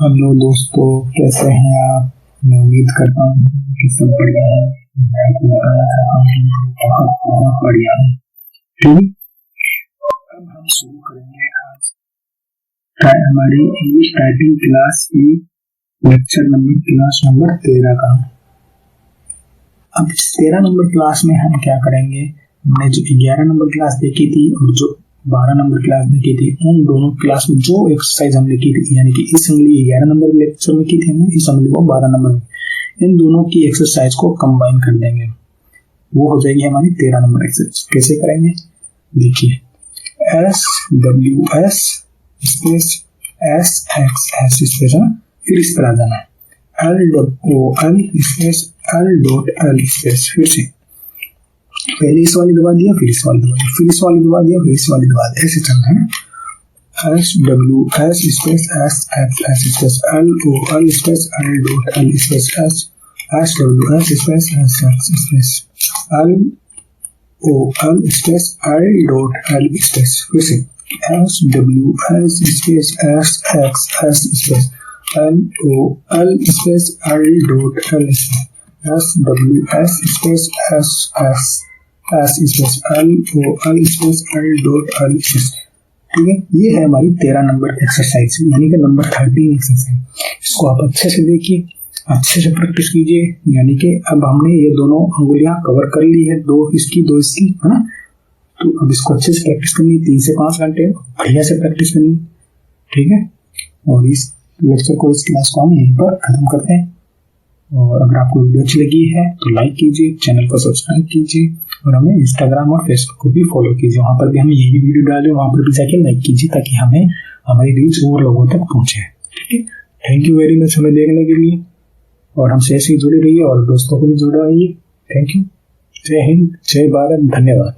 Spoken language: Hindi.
हेलो दोस्तों, कैसे हैं आप? मैं उम्मीद करता हूँ कि सब बढ़िया है। मैं आपको बताना चाहता हूँ कि बहुत बढ़िया है। ठीक, अब हम शुरू करेंगे आज हमारी इंग्लिश टाइपिंग क्लास की क्लास नंबर 13 का। अब 13 नंबर क्लास में हम क्या करेंगे, हमने जो 11 नंबर क्लास देखी थी और जो 12 नंबर क्लास देखी थी, उन दोनों क्लास में जो एक्सरसाइज हमने की थी, यानी कि इस असेंबली 11 नंबर लेक्चर में की थी हमने, इस असेंबली को 12 नंबर में, इन दोनों की एक्सरसाइज को कंबाइन कर देंगे। वो हो जाएगी हमारी 13 नंबर एक्सरसाइज। कैसे करेंगे देखिए, SWS स्पेस SXS स्पेस, फिर इस पर आ जाना है LOL स्पेस L.L स्पेस, फिर से पहले इस वाली दबा दिया, फिर इस वाली दबा दिया, फिर इस वाली दबा दिया, फिर इस वाली दबा दिया, ऐसे चलना है। SWS space SXS space LOL space L.L space SWS space SX space LOL space L.L space, फिर से SWS space SXS space LOL space L.L SWS space SXS space LOL space L.L space. ठीक है, ये है हमारी 13 नंबर एक्सरसाइज, यानी कि नंबर 13 एक्सरसाइज। इसको आप अच्छे से देखिए, अच्छे से प्रैक्टिस कीजिए। यानी कि अब हमने ये दोनों अंगुलियां कवर कर ली है, दो इसकी है ना। तो अब इसको अच्छे से प्रैक्टिस करनी, 3 से 5 घंटे बढ़िया से प्रैक्टिस करनी। ठीक है, और इस लेक्चर को, इस क्लास को हम यहीं पर खत्म करते हैं। और अगर आपको वीडियो अच्छी लगी है तो लाइक कीजिए, चैनल को सब्सक्राइब कीजिए और हमें इंस्टाग्राम और फेसबुक को भी फॉलो कीजिए। वहां पर भी हम यही वीडियो डालें, वहां पर भी जाके लाइक कीजिए ताकि हमें हमारी रीच और लोगों तक पहुंचे। ठीक है, थैंक यू वेरी मच हमें देखने के लिए, और हमसे ऐसे ही जुड़े रहिए और दोस्तों को भी जुड़ा रहिए। Thank you. जय हिंद, जय भारत, धन्यवाद।